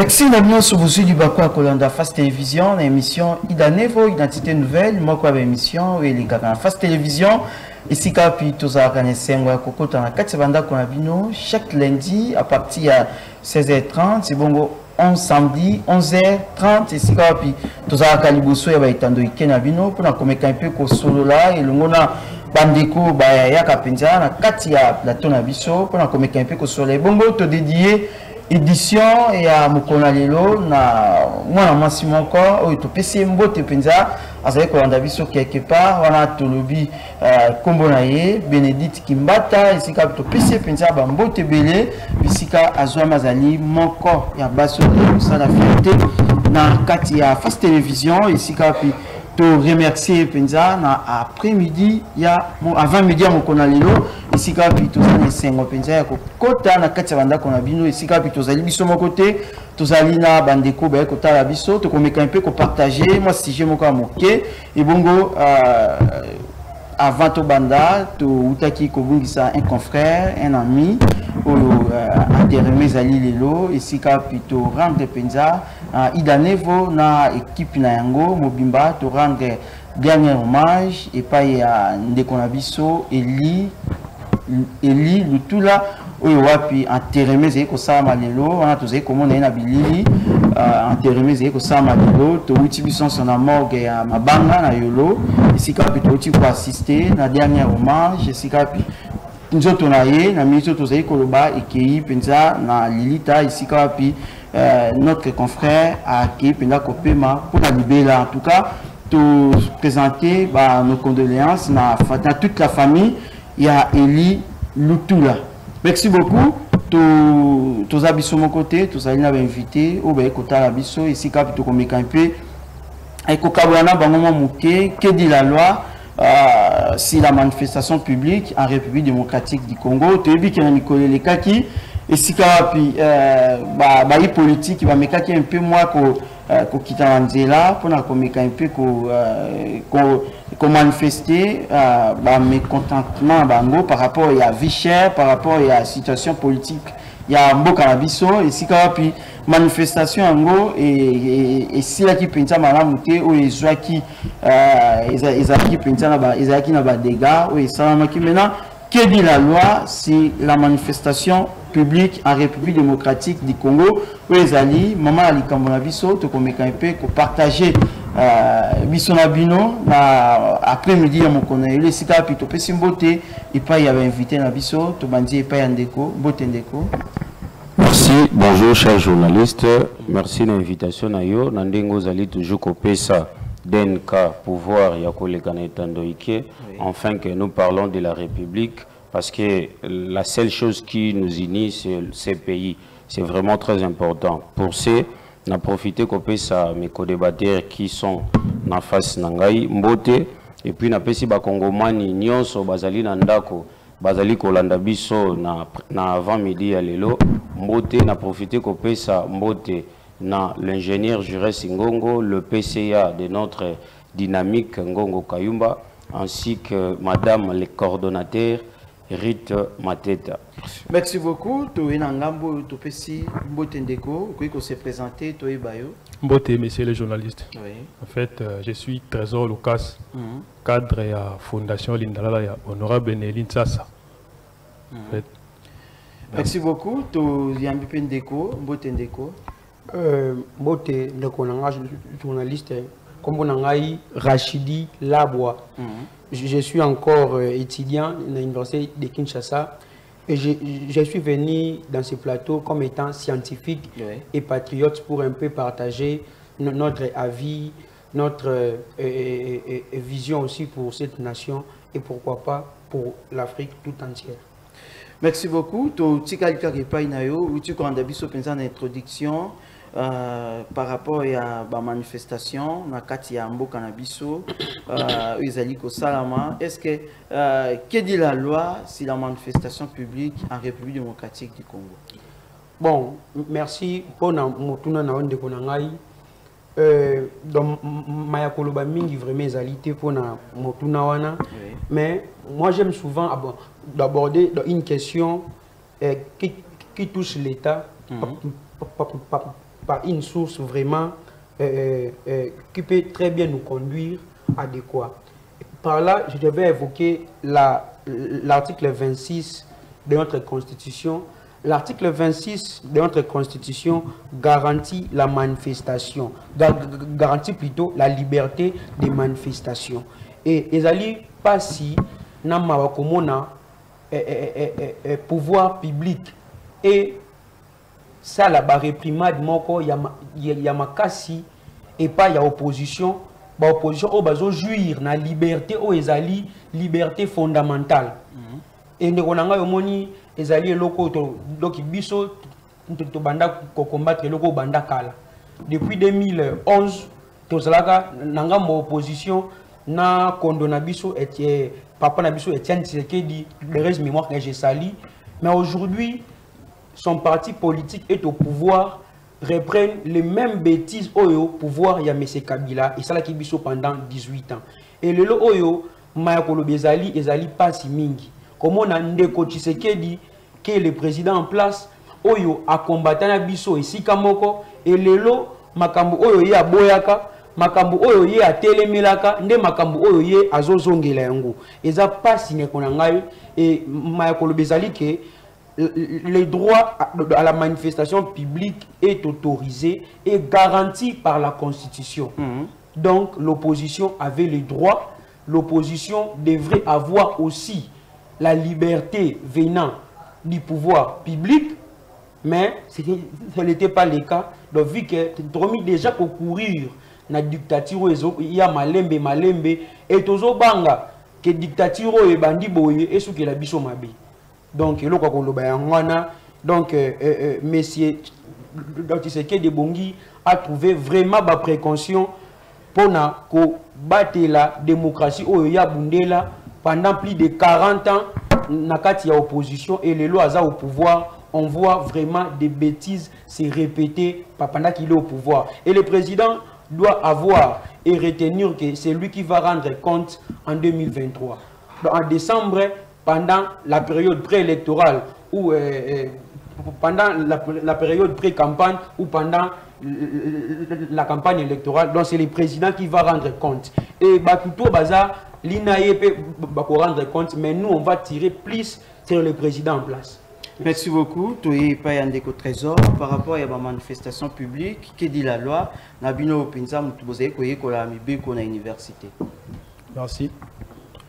Merci Damien Soubousou du Bakwa Kolanda Face Télévision, l'émission Ida Nevo, Identité Nouvelle, moi quoi l'émission et les gars dans Face Télévision. Ici Kapi Toza Kanesengwa Koko Tana Katsebanda Konabino chaque lundi à partir de 16h30, c'est bon 11 samedi 11h30 ici Kapi Toza Kaliboso ya baitando ikenabino pour na komeka un peu ko solo là et longona bandeko ba ya kapenza na kati ya plateau na biso pour na komeka un peu ko solo bongo to dédié édition et à Mokona Lelo na moi mwasi moko o to pesi mbote penza azali ko landa biso quelque part wana tolobi kombo na ye Bénédicte Kimbata esika to pesi penza ba mbote belé bisika azwa mazali moko ya baso de sala fierté na kati ya Face Télévision esika pi to remercier penza na après-midi ya avant midi ya Mokona Lelo esika pi to zali sengo penza ya kota na kati ya banda kona bino esika pi to zali biso moko te to zali na bandeko ba kota la biso to komeka un peu ko partager moi si j'ai moko moké et bongo avant to banda to utaki ko bungisa un confrère un ami oyo interromé zali lelo esika pi to rendre penza Ida Nevo na équipe na yango mobimba to rendre dernier hommage et pas ya ndeko na biso Eli Lutula oyo wapi interromé zeko sama lelo wana to zeko mona na bilili interromé zeko sama lelo to uti biso na morgue ya mabanga na yolo esika pi to uti ko assister na dernier hommage esika pi nzoto na ye na miso to zeko loba ekei penza na Lilita esika pi notre confrère a qui pendant Kopema pour la libérer en tout cas tout présenter nos condoléances na toute la famille il y a Eli Lutula. Merci beaucoup tous abisso mon côté tous allez nous inviter au ben kota la biso ici cap to komeka un peu et ko kabwana bango muke que dit la loi si la manifestation publique en République démocratique du Congo to ebi ki na Nicolas Lekaki et si kapi ba politique va meka ki un peu moi ko kita nzela pour na komeka un peu ko manifester ba mécontentement bango par rapport à la vie chère par rapport à la situation politique il y a mboka na biso et si kapi manifestation ango et si la ki penza malamu te o ezwaki ezaki penza na ba ezaki na ba dégâts o esalama ki maintenant que dit la loi si la manifestation publique en République démocratique du Congo où les alliés maman ali kambona biso to komeka un peu ko partager biso na bino na après-midi ya Mokona Lelo sika pito pesi mbote et pas y avait invité na biso to bandi et pas ndeko mbote ndeko. Merci, bonjour chers journalistes, merci de l'invitation à yo nandengo zali toujours kopesa denka pouvoir ya koleka na etando ike enfin que nous parlons de la République parce que la seule chose qui nous unit c'est ces pays, c'est vraiment très important. Pour ce, on a profité kopesa mes co-débatteurs qui sont na face nangai mbote et puis na pesi ba kongomani nyonso bazali na ndako bazali kolanda biso na avant midi ya lelo mbote na profité kopesa mbote na l'ingénieur Jurès Ngongo, le PCA de notre dynamique Ngongo Kayumba, ainsi que madame les coordonnateurs Rite Mateta. Merci beaucoup. Tu es Nangambo, tu pesi Mbote Ndeko, qui se présenter, tu es Bayo. Mbote, messieurs les journalistes. Oui. En fait, je suis Trésor Lucas, cadre de la Fondation Lindalala ya Honorable Nelin Sassa. En fait, merci beaucoup. Tu es Mbote Ndeko, Mbote Ndeko. Mbote Ndeko nanga journaliste comme Nangai Rachidi Labwa. Je suis encore étudiant à l'université de Kinshasa et je suis venu dans ce plateau comme étant scientifique et patriote pour un peu partager notre avis, notre vision aussi pour cette nation et pourquoi pas pour l'Afrique tout entière. Merci beaucoup. Tu as une introduction par rapport à la manifestation na kati ya mboka na biso ezali ko salama. Est-ce que dit la loi si la manifestation publique en République démocratique du Congo? Bon, merci pour motuna na onde ko na ngai donc maya koloba mingi vraiment ezalité pour na motuna wana mais moi j'aime souvent d'aborder une question qui touche l'État par une source vraiment qui peut très bien nous conduire à de quoi. Par là, je devais évoquer l'article 26 de notre Constitution. L'article 26 de notre Constitution garantit la manifestation, garantit plutôt la liberté de manifestation. Et ezali pas si na mawakomona pouvoir public et ça la réprimade moko ya makasi et pas ya opposition. Ba opposition au bazo jouir na liberté o ezali liberté fondamentale. Et ne konanga yomoni ezali loko to doki biso to banda ko combattre loko banda kala. Depuis 2011 to zalaka nanga mo opposition na kondona biso et papa na biso Etienne Tshisekedi de reste mémoire que j'ai sali, mais aujourd'hui son parti politique est au pouvoir, reprennent les mêmes bêtises au pouvoir ya M. Kabila et ça là qui biso pendant 18 ans. Et le oyo Mayakolo Bezali ezali pas si mingi. Comme on a Ndeko Tshisekedi qui est le président en place oyo a combattu na biso ici kamoko et lelo makambo oyo ye aboyaka makambo oyo ye atelemelaka nde makambo oyo ye azozongela yango eza pas si nekona ngai et Mayakolo Bezali que le droit à la manifestation publique est autorisé et garanti par la Constitution. Donc l'opposition avait le droit, l'opposition devrait avoir aussi la liberté venant du pouvoir public, mais ce n'était pas le cas. Donc vu que tu déjà pour courir la dictature, il y a malembe et tozo banga que dictature et bandi boye et ce que la biso mabe. Donc, monsieur Tshisekedi Bongi a trouvé vraiment ma précaution pour battre la démocratie au Bundela pendant plus de 40 ans. Nakati ya opposition et les lois au pouvoir, on voit vraiment des bêtises se répéter pendant qu'il est au pouvoir. Et le président doit avoir et retenir que c'est lui qui va rendre compte en 2023. Donc, en décembre, pendant la période préélectorale ou pendant la période pré-campagne ou pendant la campagne électorale, donc c'est le président qui va rendre compte. Et Batuto Baza, l'INAE peut rendre compte, mais nous on va tirer plus sur le président en place. Merci beaucoup. Toye Payandeko Trésor par rapport à la manifestation publique, que dit la loi, Nabino Pinza Mutuboze Koye Kola Mibe Kona Université. Merci.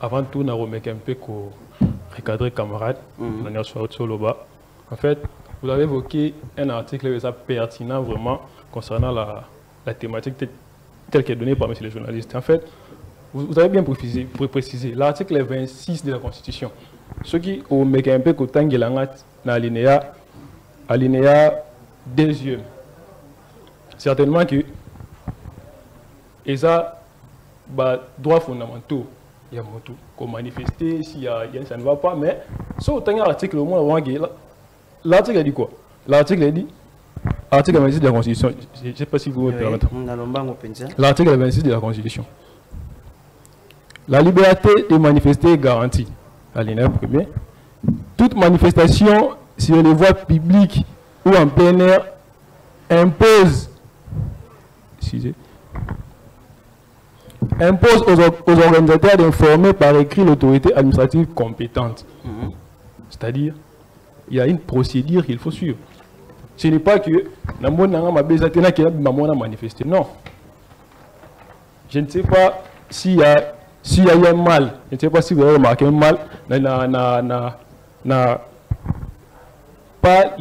Avant tout, on remet un peu qu'on recadrer camarades, en fait, vous avez évoqué un article pertinent vraiment concernant la thématique telle qu'elle est donnée par M. le journaliste. En fait, vous avez bien précisé l'article 26 de la Constitution. Ce qui au un peu alinéa 2e. Certainement que ça droits fondamentaux. Il y a moto comme manifester si ça ne va pas, mais si on a l'article au moins l'article dit quoi? L'article dit article 26 de la Constitution. Je ne sais pas si vous me permettez. L'article 26 de la Constitution. La liberté de manifester est garantie. Alinéa 1er. Toute manifestation sur les voies publiques ou en plein air impose aux organisateurs d'informer par écrit l'autorité administrative compétente. C'est-à-dire, il y a une procédure qu'il faut suivre. Ce n'est pas que manifester. Non. Je ne sais pas s'il y a un mal. Je ne sais pas si vous avez remarqué un mal. Pas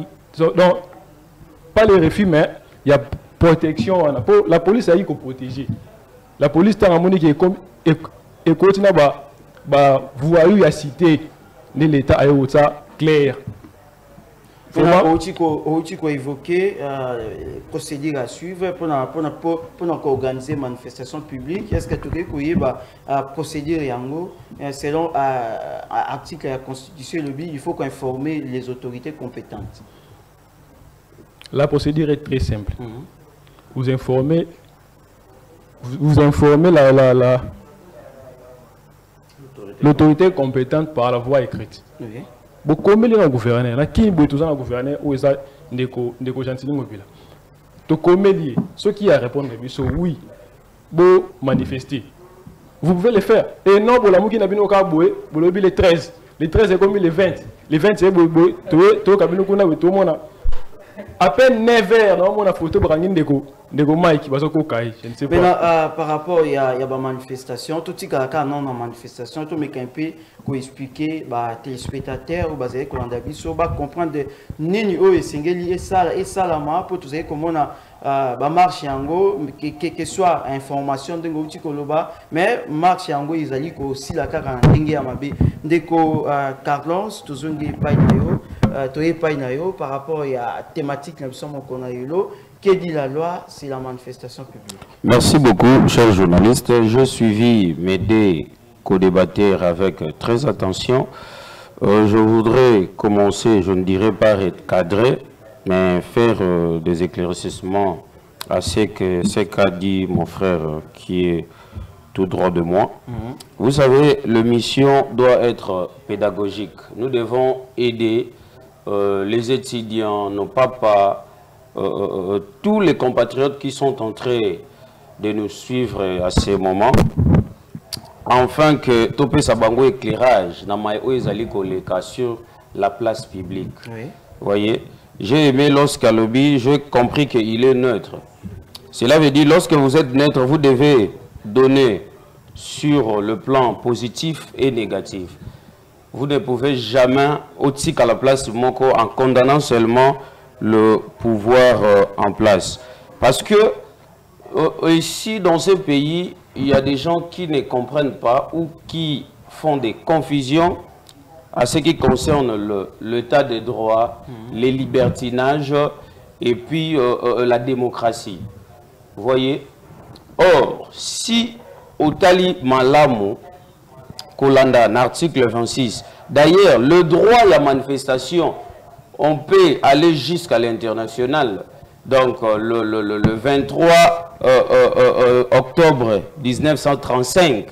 les refus, mais il y a protection. La police a eu qu'à protéger. La police a continue vous avez eu à citer l'État clair. On a évoqué procédure à suivre pour organiser une manifestation publique. Est-ce que tu as procédure selon l'article de la Constitution, il faut informer les autorités compétentes? La procédure est très simple. Vous informez l'autorité compétente par la voie écrite. Oui. Beaucoup de gouverneurs, qui est gouverneur ou ça ndeko gentili mobile. to comédie, ceux qui a répondu, oui, beau manifester. Vous pouvez le faire. Et non, pour la mouki n'a pas les 13. Les 13 est comme les 20. Les 20 c'est beau, tout le monde. À peine 9 heures, on a photo de Mike qui va se cocailler. Je ne sais pas. Par rapport il y a des manifestations, tout ce qui est non en manifestation, tout mais qu'un peu pour expliquer aux téléspectateurs ou basé qu'on a vu sur comprendre nini o et singeli et ça la pour tout ça comment on a marche yango que soit information de ngouti koloba mais marche yango ils allaient aussi la carte en dingue à mabe ndeko Carlos toujours ngi pa nayo par rapport à la thématique nous sommes qu'on a eu l'eau. Que dit la loi? C'est la manifestation publique. Merci beaucoup, chers journalistes. Je suivis mes deux co-débatteurs avec très attention. Je voudrais commencer, je ne dirais pas être cadré, mais faire des éclaircissements à ce qu'a dit mon frère qui est tout droit de moi. Vous savez, la mission doit être pédagogique. Nous devons aider les étudiants, nos papas, tous les compatriotes qui sont en train de nous suivre à ce moment, afin que Topé Sabango éclairage sur la place publique. Oui. Voyez, j'ai aimé lorsqu'à lobby, j'ai compris qu'il est neutre. Cela veut dire lorsque vous êtes neutre, vous devez donner sur le plan positif et négatif. Vous ne pouvez jamais, au-dessus qu'à la place de Moko, en condamnant seulement le pouvoir en place. Parce que ici, dans ce pays, il y a des gens qui ne comprennent pas ou qui font des confusions à ce qui concerne l'état des droits, les libertinages et puis la démocratie. Vous voyez? Or, si au Tali Malamu, Kolanda, l'article 26, d'ailleurs, le droit à la manifestation, on peut aller jusqu'à l'international. Donc, le 23 octobre 1935,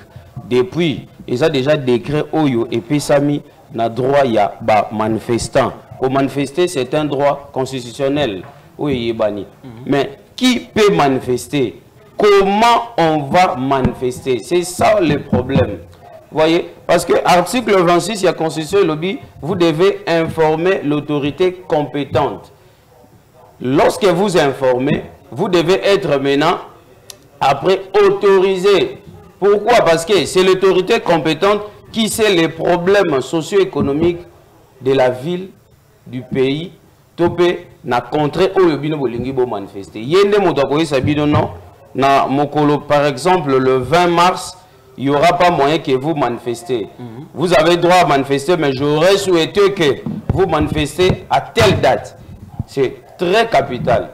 depuis, ils ont déjà décret Oyo et Pesami n'a droit à manifestant. Pour manifester, c'est un droit constitutionnel. Oui, mais qui peut manifester? Comment on va manifester? C'est ça le problème. Vous voyez? Parce que l'article 26 de la Constitution lobby, vous devez informer l'autorité compétente. Lorsque vous informez, vous devez être maintenant, après, autorisé. Pourquoi? Parce que c'est l'autorité compétente qui sait les problèmes socio-économiques de la ville, du pays, topé, na contrée où le bino bolingi bo manifester. Yende motokoye sabino non, na mokolo par exemple le 20 mars, il n'y aura pas moyen que vous manifestez. Vous avez droit à manifester, mais j'aurais souhaité que vous manifestez à telle date. C'est très capital.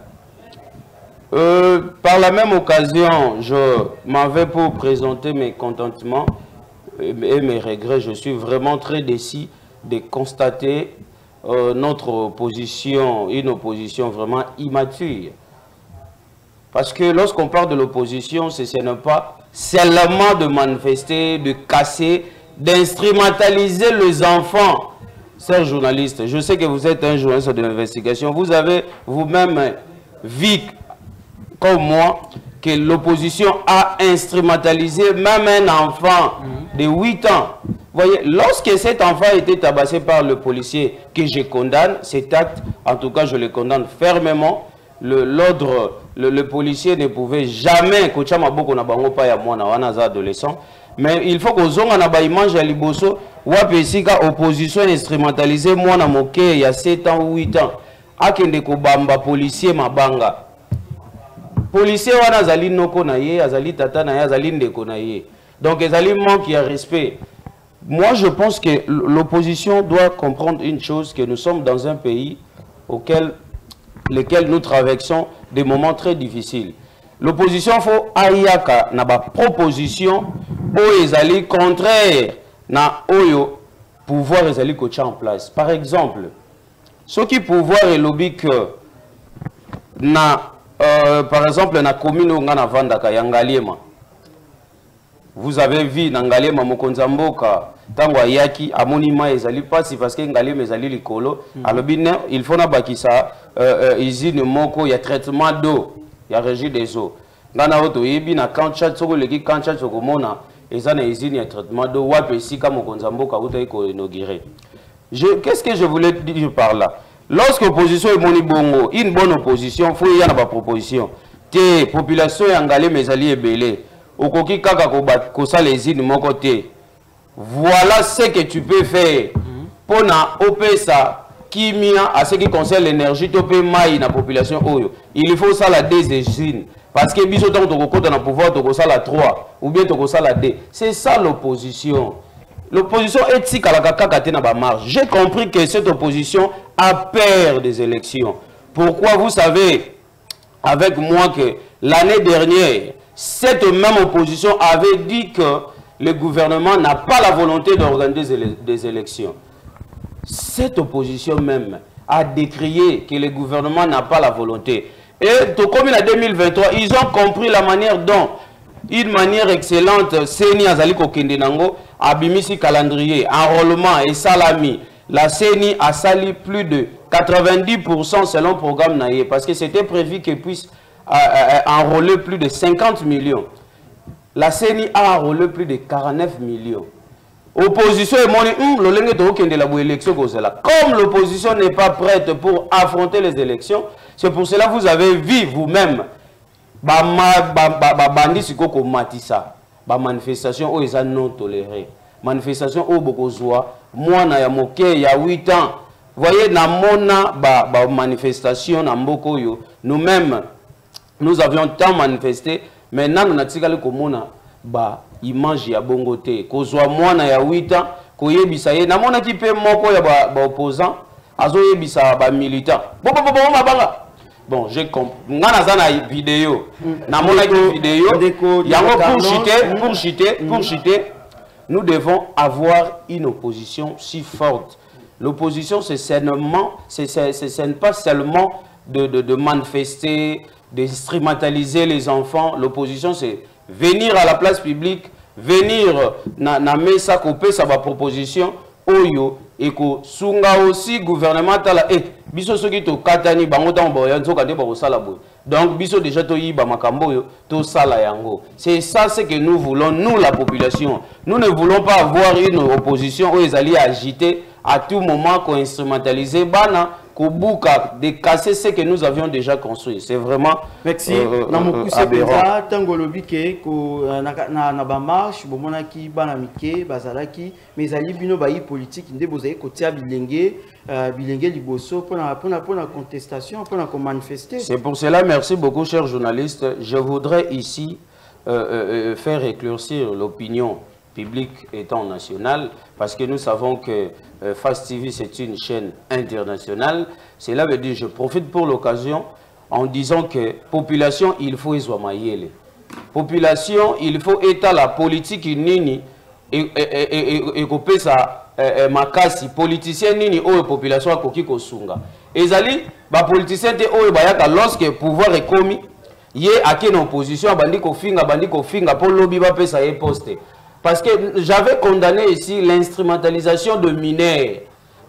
Par la même occasion, je m'en vais pour présenter mes contentements et mes regrets. Je suis vraiment très déçu de constater notre opposition, une opposition vraiment immature. Parce que lorsqu'on parle de l'opposition, ce n'est pas seulement de manifester, de casser, d'instrumentaliser les enfants. Chers journalistes, je sais que vous êtes un journaliste de l'investigation. Vous avez vous-même vu, comme moi, que l'opposition a instrumentalisé même un enfant de 8 ans. Vous voyez, lorsque cet enfant a été tabassé par le policier, que je condamne, cet acte, en tout cas je le condamne fermement, le policier ne pouvait jamais, mais il faut que zonga na ba image ya liboso wa pesika opposition instrumentalisée mwana moke il y a 7 ans ou 8 ans akende ko bamba policier mabanga policier wana azali noko na ye azali tata na ye azali ndeko na ye donc ezali manque de respect. Moi je pense que l'opposition doit comprendre une chose, que nous sommes dans un pays lesquels nous traversons des moments très difficiles. L'opposition faut ayaka na ba proposition o ezali contraire na oyo pouvoir ezali ko en place. Par exemple, ce qui pouvoir est lobby que na par exemple na commune ngana vanda ka yangaliema vous avez vu Nangalema Mokonzamboka, Tango Ayaki, Amonima ezali pasi parce que Ngalema ezali likolo. Alors il faut na bakisa usine moko ya traitement d'eau, ya régie des eaux. Ngana oto yebi na kancha tsoko leki kancha tsoko mona ezana usine ya traitement d'eau wapi sika Mokonzamboka uta ko inaugurer. Qu'est-ce que je voulais dire par là? Lorsque l'opposition est moni bongo, une bonne opposition, il faut y avoir une proposition. La population est engagée, mais elle est belée. Au koki kaka kosa les îles de mon côté. Voilà ce que tu peux faire pour na opesa kimia à ce qui concerne l'énergie, tu peux maï na population oyo. Il faut ça la des usines. Parce que biso tant que tu as pouvoir, tu as la 3 ou bien tu as la D. C'est ça l'opposition. L'opposition éthique à la kaka na ba marge. J'ai compris que cette opposition a peur des élections. Pourquoi vous savez avec moi que l'année dernière, cette même opposition avait dit que le gouvernement n'a pas la volonté d'organiser des élections. Cette opposition même a décrié que le gouvernement n'a pas la volonté. Et comme en 2023, ils ont compris la manière dont, une manière excellente, Seni Azaliko Kendenango, Abimisi calendrier, enrôlement et salami. La CENI a sali plus de 90% selon le programme Naye, parce que c'était prévu qu'elle puisse enrôler plus de 50 millions. La CENI a enrôlé plus de 49 millions. Opposition est moni, comme l'opposition n'est pas prête pour affronter les élections, c'est pour cela que vous avez vu vous-même manifestation où ils ont non toléré. Manifestation où beaucoup zoa, moi na ya moke ya 8 ans. Voyez na mona manifestation na mboko yo. Nous-mêmes nous avions tant manifesté, maintenant nous natikali komona image ya bongote. Ko zoa moi na ya 8 ans, ko yebisa ye na mona ki pe moko ya opposant, azo yebisa militant. Bon, j'ai compris. Ngana vidéo. Na mona ki vidéo. Yango pour chiter. Nous devons avoir une opposition si forte. L'opposition, c'est pas seulement de manifester, d'instrumentaliser les enfants. L'opposition, c'est venir à la place publique, venir na mesa couper sa proposition, oyo, et que sunga aussi gouvernemental, biso soki to katani bango dans boyan zo kade ba sala boy. Donc biso déjà to yiba makambo yo to sala yango. C'est ça ce que nous voulons, nous la population. Nous ne voulons pas avoir une opposition où ils allaient agiter à tout moment qu'on instrumentaliser bana kobuka de casser ce que nous avions déjà construit. C'est vraiment merci. Aberrant. Tangolobi ke ko na ba marche bomona ki bana mike bazalaki mais ali bino ba politique nde bozaye ko tia bilenge liboso pour la contestation pour la manifester. C'est pour cela, merci beaucoup chers journalistes. Je voudrais ici faire éclaircir l'opinion publique étant nationale, parce que nous savons que Fast TV c'est une chaîne internationale. Cela veut dire, je profite pour l'occasion en disant que population il faut isomayele. Population il faut état la politique nini et couper ça makasi politicien nini o population a koki kosunga. Ezali ba politicien te o bayaka lorsque pouvoir est commis yé ake na opposition bandi ko finga pour lobby ba pesa yé poste. Parce que j'avais condamné ici l'instrumentalisation de mineurs.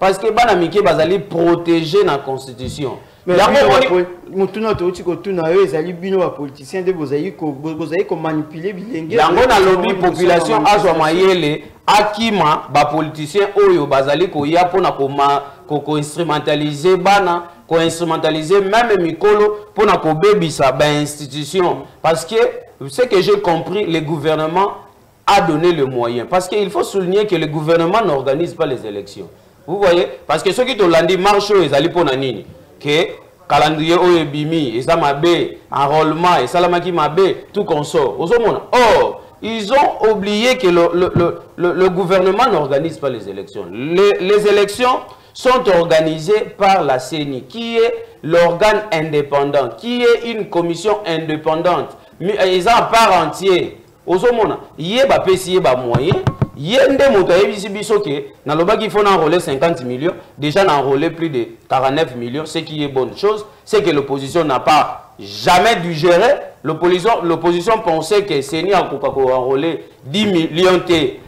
Parce que Banamike Bazali protéger la Constitution. Mais politicien de manipuler lobby population Azomayele Akima ba politicien Oyo Bazali Koya pour instrumentaliser Bana, ko instrumentaliser même Mikolo pour na ko bebisa ba institution. Parce que ce que j'ai compris, le gouvernement a donné le moyen. Parce qu'il faut souligner que le gouvernement n'organise pas les élections. Vous voyez? Parce que ceux qui ont dit marche, ils allaient pour Nanini. Que calendrier Oyebimi, ils ont mabé, enrôlement, et Salamaki mabé, tout consort. Or, ils ont oublié que le gouvernement n'organise pas les élections. Les élections sont organisées par la CENI, qui est l'organe indépendant, qui est une commission indépendante. Mais ils ont à part entière. Ozomona, yeba pesi yeba moyen, yende moto yebisi biso ke na loba qu'il faut enrôler 50 millions, déjà enrôler plus de 49 millions, ce qui est bonne chose, c'est que l'opposition n'a pas jamais dû gérer. L'opposition pensait que Seni a enrôlé 10 millions.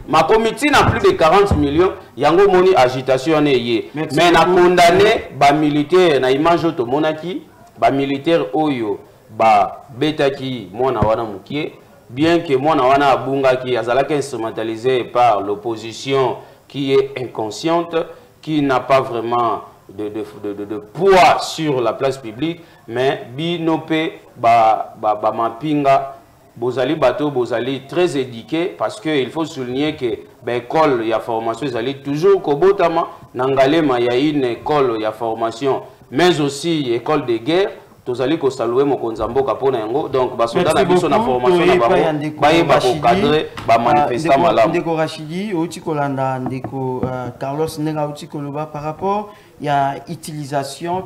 Ma comité n'a plus de 40 millions. Yango moni agitation mais na condamné ba militaire na image to monaki ba militaire oyo ba betaki mona wana mukie bien que mona wana abunga qui azalaki instrumentalisé par l'opposition qui est inconsciente, qui n'a pas vraiment de poids sur la place publique, mais binope mapinga bozali bateau bozali très éduqué parce que il faut souligner que l'école il y a formation ils toujours kobotama nangalema il y a une école il y a formation mais aussi école de guerre tozali ko saluer mokonza mboka pona yango donc basoda na biso na formation na bango bayeba ko cadrer ba manifestant malamu ndeko Rachidi oti kolanda ndeko Carlos Nenga oti koloba par rapport il y a utilisation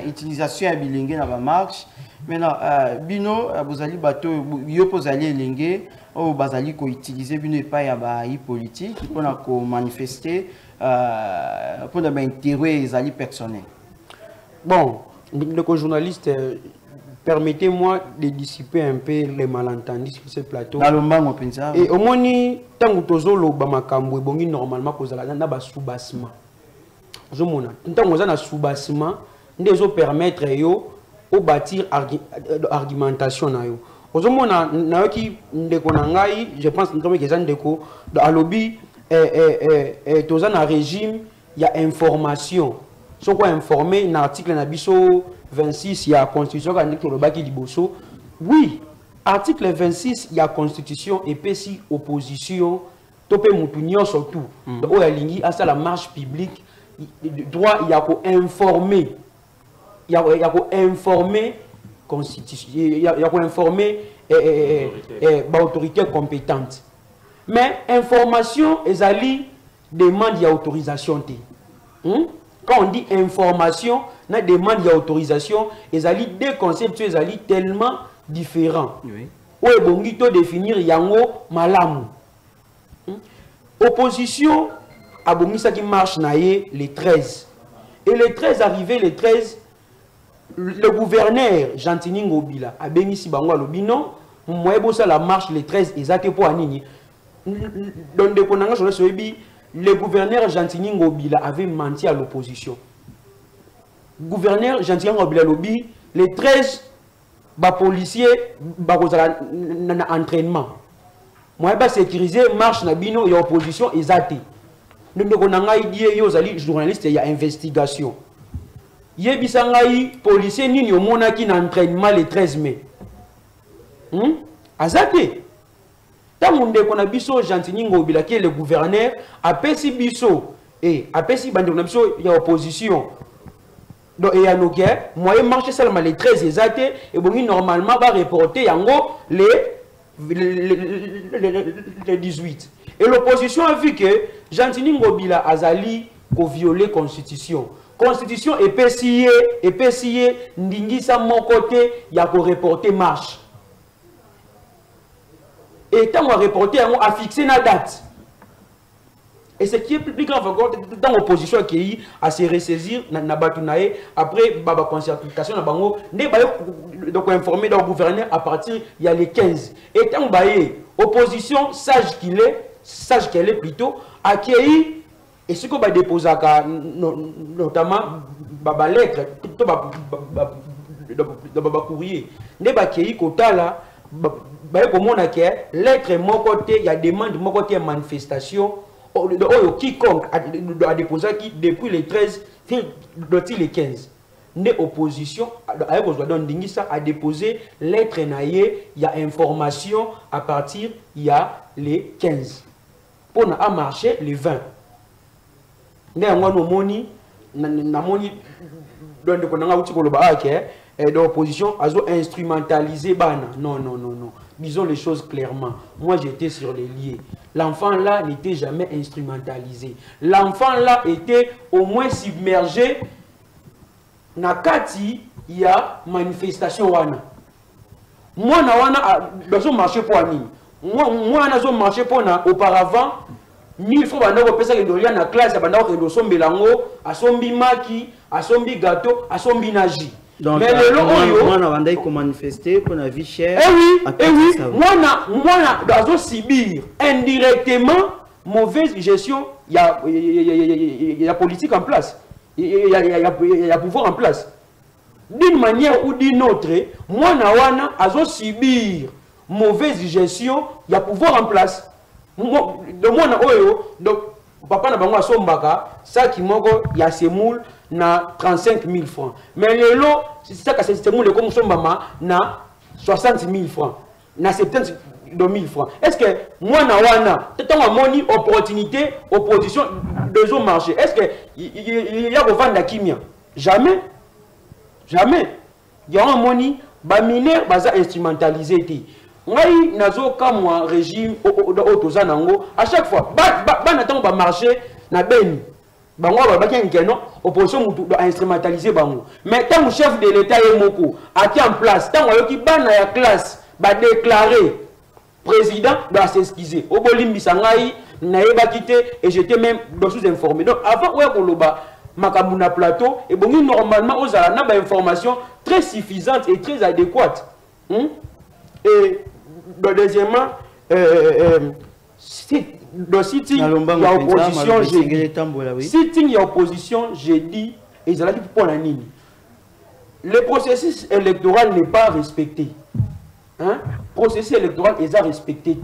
utilisation ya bilenge na ba marche maintenant bino bozali bato yo pozali elenge o bazali ko utiliser bino epa ya ba politique pona ko manifester pona ba intérêt ezali personnel. Bon, le journaliste, permettez-moi de dissiper un peu les malentendus sur ce plateau. Et au moins, tant que tu as le normalement, tu as un sous-bassement. Tant que tu as un sous-bassement, tu peux permettre de bâtir argumentation. Je pense que dans le lobby, tu as un régime, il y a information. Si on informer un article dans biso 26 il y a constitution qui dit oui article 26 il y a constitution et puis si opposition topé mutunyo surtout o ya lingi à la marche publique droit il y a ko informer il y a ko informer constitution il y a ko informer autorité compétente mais information ezali demande ya autorisation té. Quand on dit information, on a demande d'autorisation, et ça deux concepts tellement différents. Oui. Où est bon de définir yango malamu. Opposition a bon ça qui marche naie les 13. Et les 13 arrivé les 13 le gouverneur Gentini Ngobila a béni si bango lobino moi bossa la marche les 13 exact pour anini. Donc de konanga sur le gouverneur Gentini Ngobila avait menti à l'opposition. Gouverneur Gentini Ngobila lobby, les 13 policiers ont entraînement. Moi, je sécuriser marche na bino et opposition exacte. Nous avons journaliste il y a investigation. Yebisangai policier nini au monaki na entraînement le 13 mai. Azate. Tant qu'on a biso Gentini Ngobila qui est le gouverneur, après si biso et après si bande on a biso il y a opposition. Donc et à nos guerres, moi je marche seulement les 13 exact et bon normalement va reporter yango les 18. Et l'opposition a vu que Gentini Ngobila azali ko violer constitution. Constitution épaissie ndingisa mon côté ya ko reporter marche. Et tant qu'on a reporté, on a fixé la date. Et ce qui est plus grave encore, dans l'opposition qui est à se ressaisir, après la concertation, donc informer le gouverneur à partir il y a les 15. Et tant qu'on a opposition, sage qu'elle est plutôt, accueilli, et ce qu'on va déposer, notamment, la lettre, le courrier, ne va accueillir quota là. Comme on a lettre mon côté, il y a demande mon côté manifestation quiconque a déposé qui depuis les 13 les 15 les opposition a déposé lettre naïe il y a information à partir il y a les 15 pour a marché les 20 et l'opposition a instrumentalisé bana. Non. Disons les choses clairement. Moi, j'étais sur les lieux. L'enfant là n'était jamais instrumentalisé. L'enfant là était au moins submergé. Nakati, il y a manifestation wana. Moi, na marché pour Annie. Moi, na marché pour auparavant. 1000 fois bandako pesa ke ndolia na classe bandako ke ndosombelango asombi maki asombi gâteau asombi naji Donc, mais le loyo moi on a manifester pour la vie chère. Eh oui, moi dans subir indirectement mauvaise gestion, il y a politique en place. Il y a pouvoir en place. D'une manière ou d'une autre, moi on a subir mauvaise gestion, il y a pouvoir en place. De moi donc papa na bango asombaka ça qui moko ya semoule na 35 000 francs. Mais le lot, c'est ça que c'est semoule comme sombama na 60 000 francs, na 70 000 francs. Est-ce que moi na wana, tant à moni opportunité, opposition de zo marché. Est-ce que il y a vendre kimia? Jamais. Jamais. Il y a un moni ba mineur baza instrumentalisé ti. Ngai nazo kamwa régime otozanango à chaque fois ba na tango ba marché na beni. Bango ba keno opposition mutu do instrumentaliser bango. Mais tant que chef de l'état est moko a qui en place, tant que bana ya classe ba déclarer président doit s'excuser. Obolimbi sangai na yeba quitté et j'étais même sous-informé. Donc avant ouais koloba makabuna plateau et bon normalement aux ala na ba information très suffisante et très adéquate. Et deuxièmement le sitting il y a opposition j'ai dit sitting il y a opposition j'ai dit et ils allaient pour la ligne. Le processus électoral n'est pas respecté. Hein? Processus électoral est à respecter.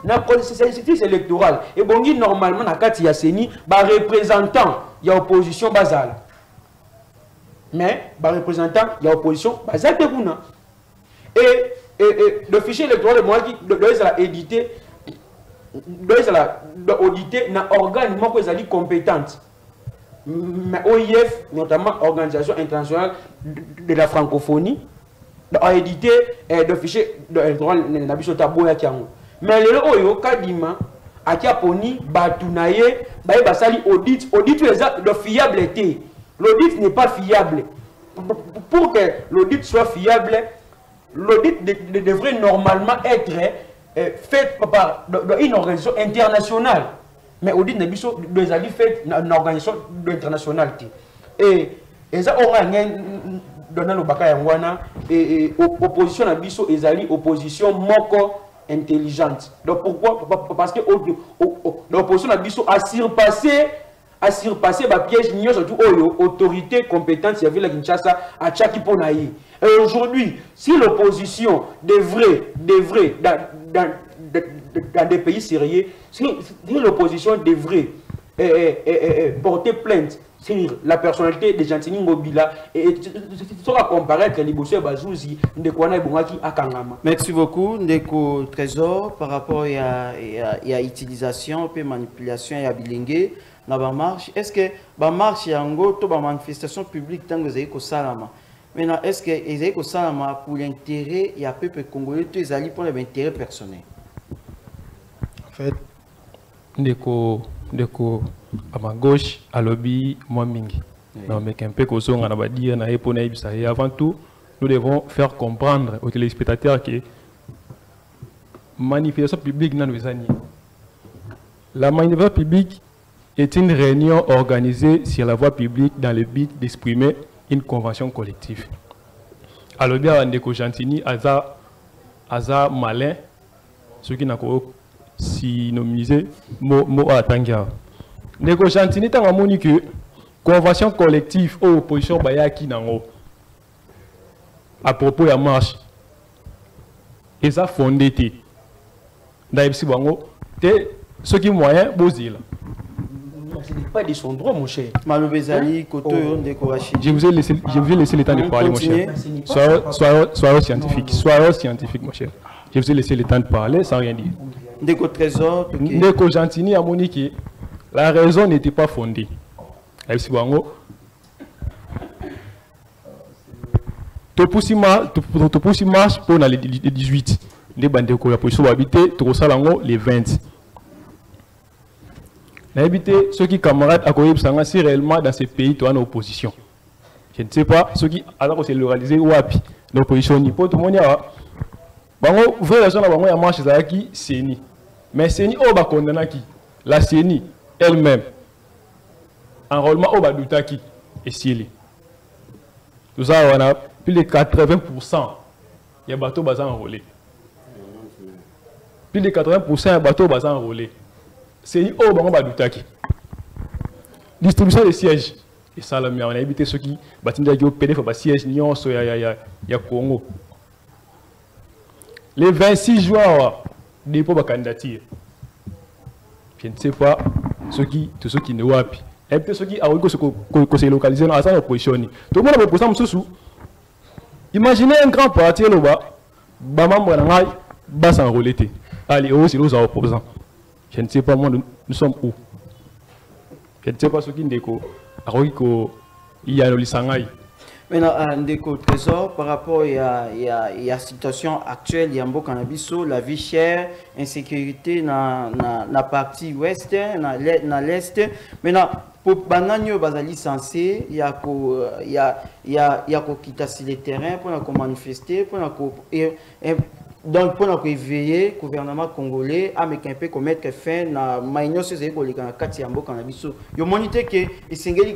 Dans le processus électoral, et bon, normalement, dans le Yasseni, les représentants, il y a opposition basale. Mais, les représentants, il y a opposition basale. Et le fichier électoral, doit éditer, doit auditer dans l'organe compétente. Mais OIF, notamment Organisation internationale de la francophonie, a édité le fichier électoral mais le oyo kadima akia poni batunaye baye basali audit de fiabilité. L'audit n'est pas fiable. Pour que l'audit soit fiable, l'audit devrait normalement être fait par une organisation internationale. Mais l'audit n'est pas fait dans une organisation internationale. Et ça aura donné le baka yangwana et opposition à biso ezali opposition moko intelligente. Donc pourquoi? Parce que l'opposition à biso a surpassé ba piège nyo surtout autorité compétente servir la Kinshasa à Tchaki Ponayi. Et aujourd'hui, si l'opposition devrait dans des pays sérieux, si l'opposition devrait porter plainte sur la personnalité de Gentini Ngobila et sera comparé avec les Boussé Bazouzi, Ndekwana et Bongaki à Kangama. Merci beaucoup, Ndeko Trésor, par rapport à l'utilisation et manipulation et à bilingue dans la marche. Est-ce que la marche est en gros, la manifestation publique tant que vous avez salama? Maintenant, est-ce que vous avez salama pour l'intérêt et à peuple congolais, tous les alliés pour l'intérêt personnel? En fait, Ndeko à ma gauche, à lobby, moi mingi. Non, mais qu'un peu qu'on a va dire, et avant tout, nous devons faire comprendre aux téléspectateurs que la manifestation publique n'a pas. La manifestation publique est une réunion organisée sur la voie publique dans le but d'exprimer une convention collective. Alors bien, Ndeko Gentini, Aza malin, ceux qui n'ont pas synonymisé mot à Tangia. Ndeko Gentini tanga moni que convention collective ou opposition bayaki nango à propos de la marche et ça fondé té d'ailleurs bango té ce qui moyen bozila ce n'est pas de son droit mon cher Malobezali Koto Ndeko Rachid. Je vous ai laissé le temps de parler mon cher. Soyez scientifique mon cher. Je vous ai laissé le temps de parler sans rien dire. Ndeko Trésor Ndeko Gentini a moni que la raison n'était pas fondée. Topusi marche pour les 18. Les bandes de la position habité, les 20. N'habiter ceux qui camarades à Koyib si réellement dans ces pays, tu as une opposition. Je ne sais pas, ceux qui alors c'est localisé ou api, l'opposition ni pas tout le monde y a. Bango, vous voyez la zone à marche qui c'est mais c'est ni au bas condamné qui la CENI elle-même enrôlement au bas d'Utaki et Sili Nous avons plus de 80% des bateaux basés enrôlés. Plus de 80% des bateaux basés enrôlés. C'est au moment Badoutaki. Distribution des sièges. Et ça, on a évité ceux qui bâtiment de PDF pour siège Nyon, ya Congo. Les 26 juin, dépôt de candidature. Je ne sais pas ceux qui ne voient pas. Et peut-être ceux qui ont localisé dans la opposition. Tout le monde a posé un sous. Imaginez un grand parti là-bas, bas s'enrôler. Allez, c'est nous opposants. Je ne sais pas, moi, nous sommes où. Je ne sais pas ce qui est il y a le Sangai. Maintenant, Ndeko Trésor, par rapport à la situation actuelle, il y a un cannabis, la vie chère, insécurité dans la partie ouest, dans l'est. Maintenant, pour Bananyo Bazali censé, il y a quitter les terrains pour manifester, donc pour éveiller le gouvernement congolais à mettre fin à la cannabis. Il y a monité que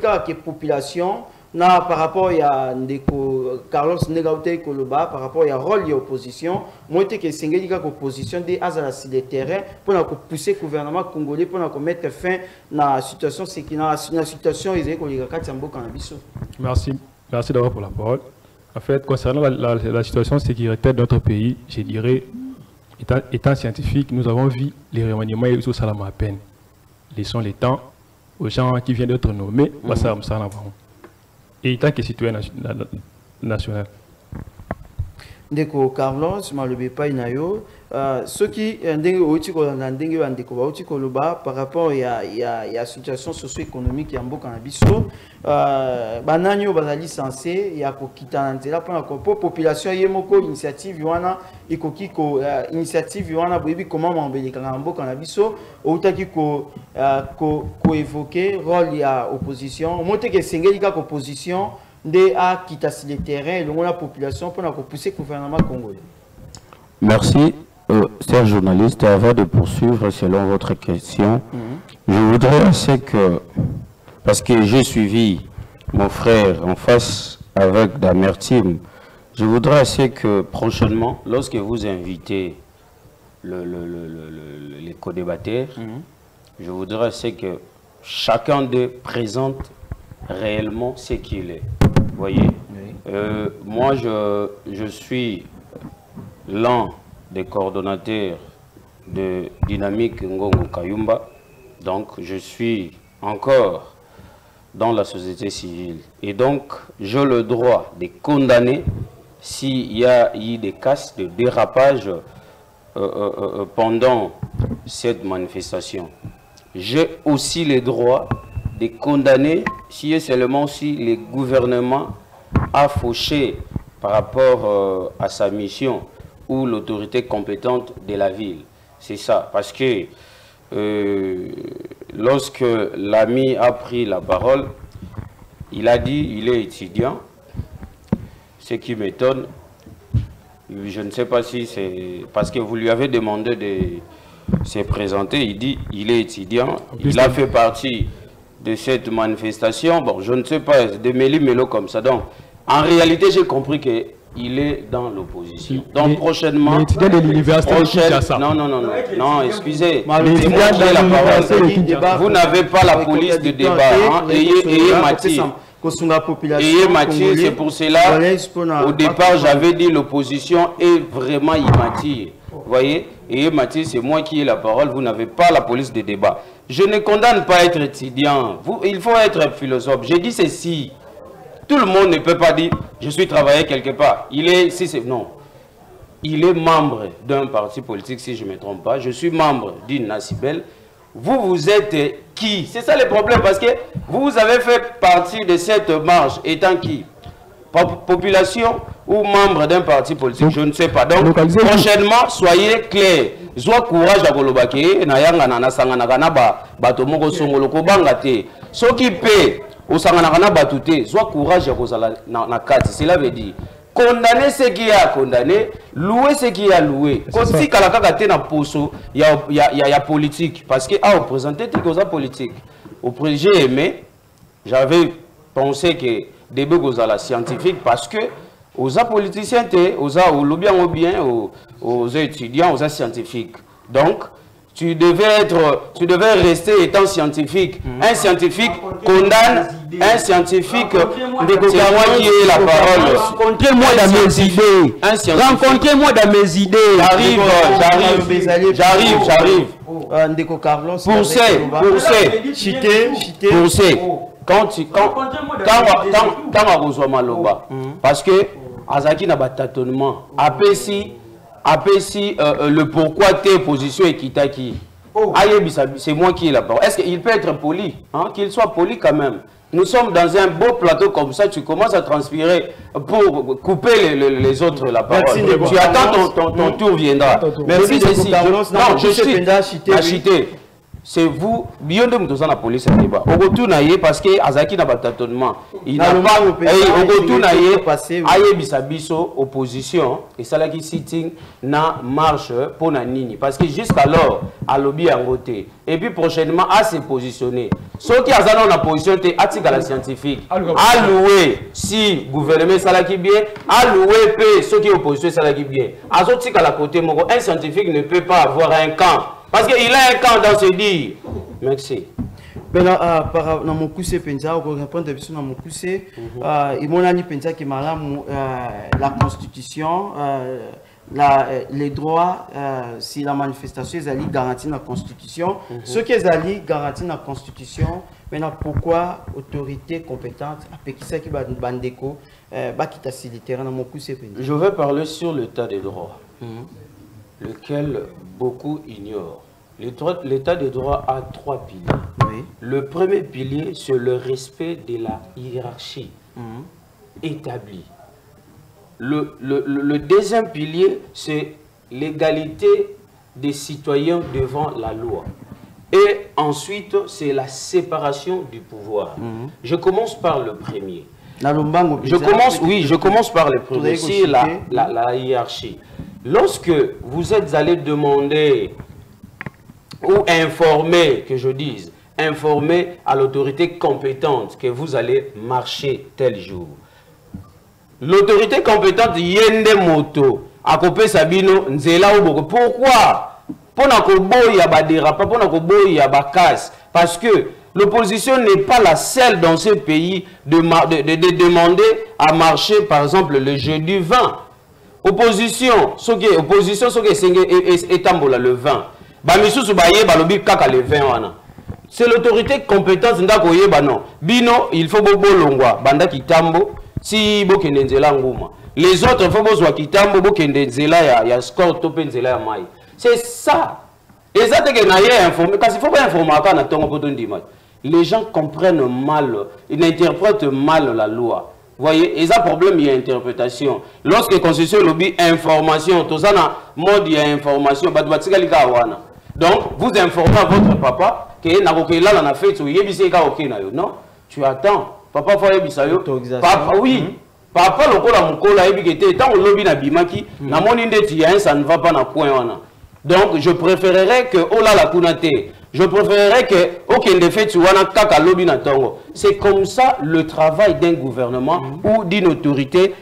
la population par rapport à Carlos Negaute Koloba, par rapport à rôle de l'opposition, moi je que c'est l'opposition des les terrains pour pousser le gouvernement congolais pour mettre fin à la situation Merci d'avoir pour la parole. En fait, concernant la situation sécuritaire de notre pays, je dirais, étant scientifique, nous avons vu les remaniements et tout ça à peine. Laissons le temps aux gens qui viennent d'être nommés, et étant que citoyen national. Ndeko Carlos, Malobe Painayo, ceux qui par rapport à la situation socio-économique qui est en cannabis, Bananyo Bazali censé, il y a Kokitanantela pour la population, il y a une initiative, initiative, comment m'embellir en cannabis, ou qui évoqué rôle de l'opposition, monter que c'est une opposition. À quitter les terrains et la population pour pousser le gouvernement congolais. Merci, chers journalistes. Avant de poursuivre selon votre question, je voudrais assez que, parce que j'ai suivi mon frère en face avec d'amertume, je voudrais assez que prochainement, lorsque vous invitez les co-débatteurs, je voudrais assez que chacun d'eux présente réellement ce qu'il est. Vous voyez, moi je suis l'un des coordonnateurs de Dynamique Ngongo Kayumba, donc je suis encore dans la société civile et donc j'ai le droit de condamner s'il y a eu des cas de dérapage pendant cette manifestation. J'ai aussi le droit de condamner si seulement si le gouvernement a fauché par rapport à sa mission ou l'autorité compétente de la ville. C'est ça, parce que lorsque l'ami a pris la parole, il a dit il est étudiant, ce qui m'étonne. Je ne sais pas si c'est parce que vous lui avez demandé de se présenter, il dit il est étudiant, il a fait partie de cette manifestation, bon, je ne sais pas, de méli-mélo comme ça. Donc, en réalité, j'ai compris qu'il est dans l'opposition. Donc, prochainement... L'étudiant de l'université de Kinshasa. Non, excusez. Vous n'avez pas la police de débat. Ayez Mathieu. Ayez Mathieu, c'est pour cela, au départ, j'avais dit l'opposition est vraiment immature. Vous voyez, et Mathieu, c'est moi qui ai la parole, vous n'avez pas la police de débat. Je ne condamne pas être étudiant, il faut être philosophe. J'ai dit ceci, tout le monde ne peut pas dire, je suis travaillé quelque part. Non, il est membre d'un parti politique, si je ne me trompe pas. Je suis membre d'une Nacibel. Vous êtes qui? C'est ça le problème, parce que vous avez fait partie de cette marche étant qui? Population ou membre d'un parti politique, je ne sais pas. Donc, prochainement, soyez clairs. Soit courage à Golobake, Nayanga Nana Sanganagana Batomoko Songoloko Bangate. Ce qui paie au Sanganagana Batute, soit courage à Gozala Nakati. Cela veut dire condamner ce qui a condamné, louer ce qui a loué. Quand si Kalakakate na poso, il y a politique. Parce que, représenté Tikosa politique. Au j'ai aimé, j'avais pensé que débat aux scientifiques parce que aux politiciens, aux lobbies bien, aux étudiants, aux scientifiques. Donc, tu devais rester étant scientifique. Un scientifique condamne un scientifique. C'est moi qui ai la parole. Rencontrez-moi dans mes idées. Rencontrez-moi dans mes idées. J'arrive. Ndeko Carlos. Quand on reçoit Maloba, parce que Azaki n'a pas tâtonnement. Après le pourquoi tes positions et Kitaki. C'est moi qui ai la parole. Est-ce qu'il peut être poli, hein? Qu'il soit poli quand même. Nous sommes dans un beau plateau comme ça, tu commences à transpirer pour couper les autres la parole. Merci, tu attends ton tour viendra. Merci non, je suis c'est vous, bien de nous la police à débat. Au retour parce que Azaki n'a pas tâtonnement. Il n'a pas au retour aye bisabiso opposition et ça là qui sitting na marche pour na nini parce que jusqu'alors à lobby en côté et puis prochainement à se positionner. Ceux qui ont la position te atika la scientifique. Alloué si gouvernement ça là qui bien, alloué pe ceux qui opposition ça là qui bien. Azotika la côté moko un scientifique ne peut pas avoir un camp. Parce qu'il a un camp dans ce dire. Merci. Dans mon coussé pensa, on répond de dans mon coussé. Il m'a dit pensa que la Constitution, les droits, si la manifestation est allée garantir la Constitution, ce qui est allé garantir la Constitution, maintenant pourquoi autorité compétente, après qui ça qui va bandeko, qui t'a facilité dans mon coussé pensa. Je vais parler sur l'état des droits. Lequel beaucoup ignorent. L'état de droit a 3 piliers. Oui. Le premier pilier, c'est le respect de la hiérarchie établie. Le deuxième pilier, c'est l'égalité des citoyens devant la loi. Et ensuite, c'est la séparation du pouvoir. Je commence par le premier. Je commence par le premier, c'est la hiérarchie. Lorsque vous êtes allé demander ou informer, que je dise, informer à l'autorité compétente que vous allez marcher tel jour. L'autorité compétente yende moto à copé Sabino nzela ou pourquoi? Pour na koboy ya badera, pas pour na koboy ya bakas, parce que l'opposition n'est pas la seule dans ce pays de demander à marcher par exemple le jeudi 20. Opposition, ce qui est tambola le 20. Bamisusu baye balobi kaka le 20 wana. C'est l'autorité compétente ndako yeba non. Bino il faut bobo longwa banda kitambo si bokende nzela nguma. Les autres il faut bozwa kitambo bokende nzela ya score topé nzela ya mai. C'est ça. Et ça que na ye informer parce qu'il faut pas informer kana tongo poto ndima. Les gens comprennent mal, ils interprètent mal la loi. Voyez, et ça problème, il y a interprétation. Lorsque la Constitution lobby information, tout ça, mode il y a information, donc vous informez votre papa que là on a fait non, tu attends. Papa faut papa oui. Papa lokola mukola ebikete tant lobby na bimaki na moni ndeti ya ça ne va pas na point wana. Donc je préférerais que oh là la kunate. Je préférerais que aucun fait tu wana kaka lobby na tongo. C'est comme ça le travail d'un gouvernement ou d'une autorité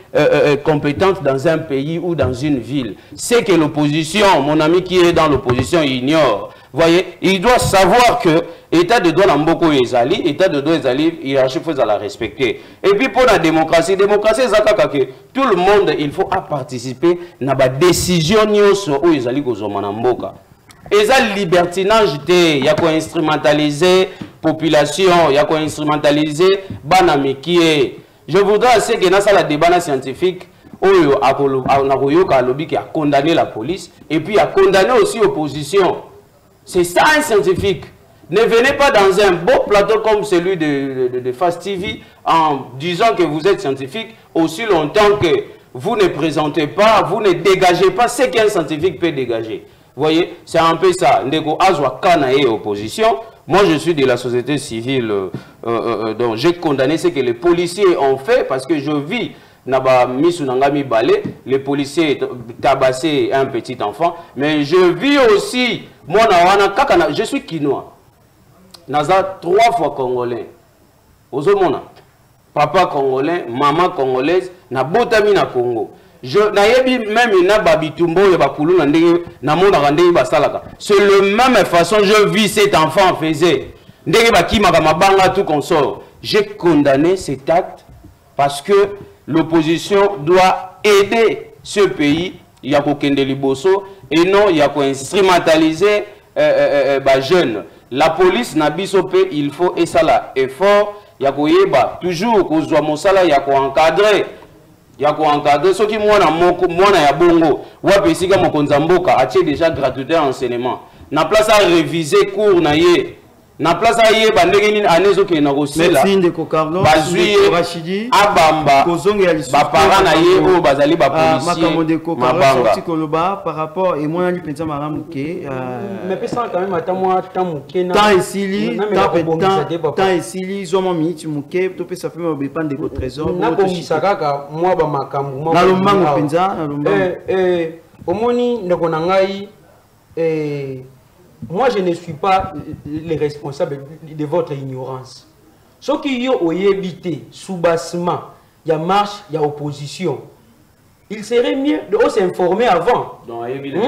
compétente dans un pays ou dans une ville. C'est que l'opposition, mon ami qui est dans l'opposition ignore. Voyez, il doit savoir que l'état de droit n'amboko ezali, état de droit ezali, hiérarchie faut la respecter. Et puis pour la démocratie, c'est que tout le monde il faut participer na ba décision nyonso o ezali kozoma na mboka. Et ça, libertinage, il y a quoi instrumentaliser population, il y a quoi instrumentaliser banami qui est. Je voudrais assez que dans la débat scientifique, Oyo a lobby qui a condamné la police et puis a condamné aussi l'opposition. C'est ça un scientifique. Ne venez pas dans un beau plateau comme celui de Fast TV en disant que vous êtes scientifique aussi longtemps que vous ne présentez pas, vous ne dégagez pas ce qu'un scientifique peut dégager. Vous voyez, c'est un peu ça. Ndeko Azwa Kana et opposition. Moi, je suis de la société civile. Donc, j'ai condamné ce que les policiers ont fait parce que je vis. Les policiers tabassé un petit enfant. Mais je vis aussi. Moi, je suis quinois. Naza 3 fois congolais. Ozomona. papa congolais, maman congolaise, na botami na Congo. Je n'ayebi même na babitumbo ya bakulu na ndenge na monde ndenge basalaka. C'est le même façon je vis cet enfant faisait. Ndenge bakimaka mabanga tout consort. J'ai condamné cet acte parce que l'opposition doit aider ce pays ya kokende liboso et non ya ko instrumentaliser jeunes. La police na biso pe il faut et ça là effort ya koyeba toujours kozwa mosala ya ko encadrer. Yako encadré ceux qui mwana ya bongo wapesika mokonza mboka atie déjà gratuité enseignement na place à réviser cours na ye na place à ye bandenge nini anezo ke na kosela merci ndeko Carlos bazui Rachidi abamba kozonga ya lisusu ba parents na ye o bazali ba policiers makambo ndeko Carlos sorti koloba par rapport et moi ni penza maramu ke mais pesa quand même atamwa tamuke na temps esili temps esili zoma minute muke to pesa pe mo bepande ndeko trésor na bongisa kaka moi ba makambo na lombango penza na lombango omoni ndeko na ngai moi, je ne suis pas le responsable de votre ignorance. Ce qui y a évité, sous-bassement, il y a marche, il y a opposition. Il serait mieux de s'informer avant. Donc, il y a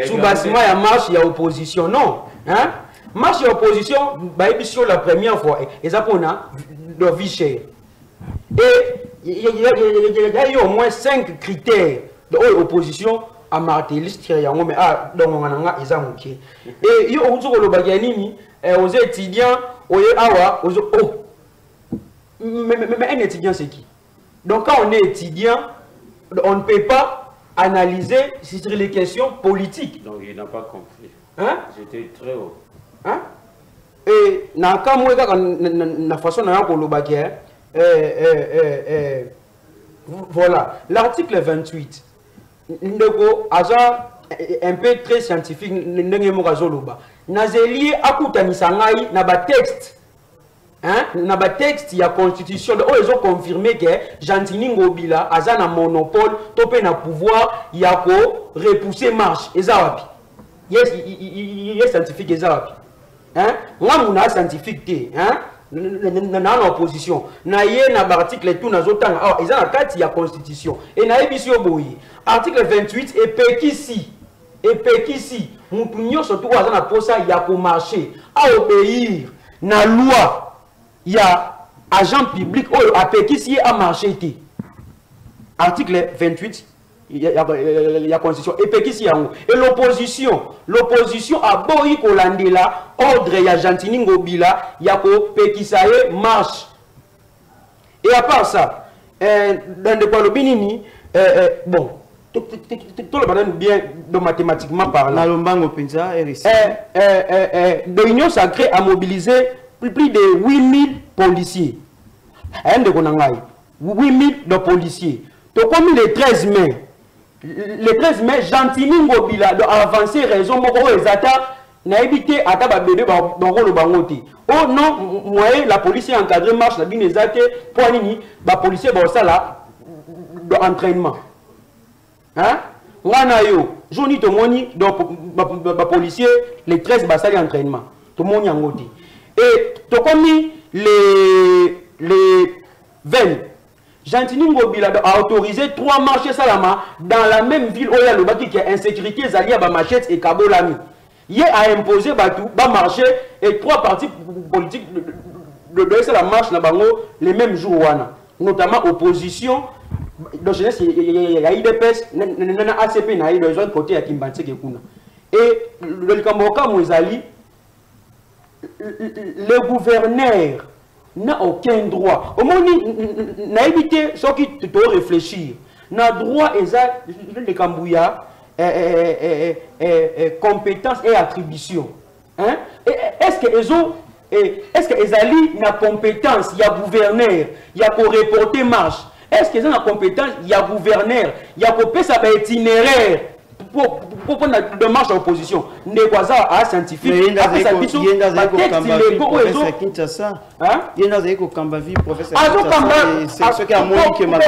sous-bassement, il y a marche, il y a opposition. Non. Hein? Marche et opposition, la première fois, et ça pour de vie chère. Et il y a eu au moins 5 critères de opposition. À marteliste mais donc on a et il aux étudiants mais un étudiant c'est qui? Donc quand on est étudiant on ne peut pas analyser sur les questions politiques. Donc il n'a pas compris. Hein? J'étais très haut. Hein? Et na façon voilà l'article 28 ndeko aza un peu très scientifique ndenge mokazoloba nazeli akutanisa ngai na ba texte na ba texte ya constitution o ezo confirmer que Jantini Ngobila aza na monopole to pe na pouvoir ya ko repousser marche eza wapi yes scientifique eza wapi ngamu na scientifique te na opposition na ye na article tout nazotanga alors eza na kati ya constitution et na ebisi oboyi article 28 et pekisi mutu nyonso to aza na posa ya ko marcher a obéir na loi ya agent public oyo a pekisi a marcher te article 28 la constitution et pekisi yango et l'opposition a boyi kolandela ordre ya Jantini Ngobila ya ko pekisa ye marche et à part ça dans de palobinini bon tout le monde bien de mathématiquement parlant na lombango penza RC de l'Union sacrée a mobilisé plus de 8000 policiers 8000 de policiers donc comme le 13 mai Jantini Ngobila a avancé raison moko ezata na évité ata ba bébé ba ngolo bangote oh non moi la police encadré marche na bine ezate pour nini ba policier ba sala de entraînement hein wana yo joni to moni donc ba policier les 13 ba sali entraînement to moni ngote et to komi les 20 Jantini Ngobila a autorisé 3 marches salama dans la même ville où il y a le bâti qui est insécurité zalia ba machette et kabolami. Il a imposé batou ba marché et 3 partis politiques de la marche na bango les mêmes jours wana notamment opposition de jeunesse il y a IDPS na ACP na de autres côté à Kimbantseke kuna et le Kamboka Mozali le gouverneur n'a aucun droit. Au moins, n'a évité ce qui te réfléchir. N'a droit exact de Kambouya compétence et attribution. Hein? Est-ce que Ezali n'a compétence, il y a gouverneur, il y a pour reporter marche. Est-ce qu'ils ont la compétence, il y a gouverneur, il y a pour faire ça itinéraire pour prendre la marche à l'opposition. Négocier à scientifique. Après ça, il y a un texte illégaux. Kinshasa. Hein? Il y a un Kambavi, professeur. C'est ce qui a montré que ma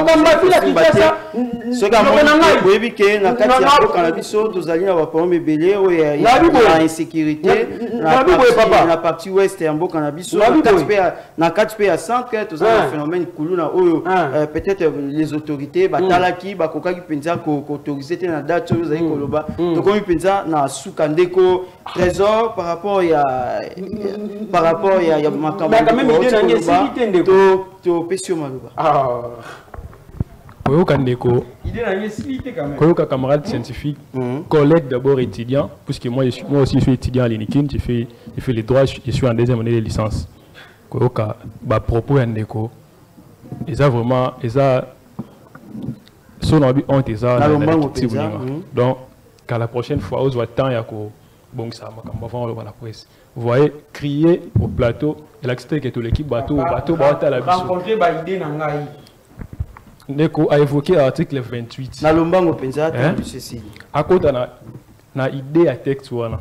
ce qui a montré que na kati ya boka na biso tozali na ba problème ebele oyo ya insécurité na partie ouest ya mboka na biso na kati pe ya centre tozali na phénomène kuluna oyo peut-être les autorités batalaki bakokaki penza ko autoriser te na date oyo zali koloba tokomi penza na suka ndeko trésor par rapport ya makambo to pesio maluba Koyoka ndeko, Koyoka camarade scientifique, collègue d'abord étudiant, puisque moi aussi je suis étudiant à l'INIKIN, j'ai fait les droits, je suis en deuxième année de licence. Koyoka, bah propos ndeko, ils ont vraiment, ils ont son envie ont ils ont donc qu'à la prochaine fois aux temps ya ko bon ça avant la presse. Vous voyez crier au plateau, et l'accident que toute l'équipe bateau à la biso. Rencontrer ba idée na ngai. Neko a évoqué l'article 28. Na lombango penza ceci. À côté na idée à texte wana.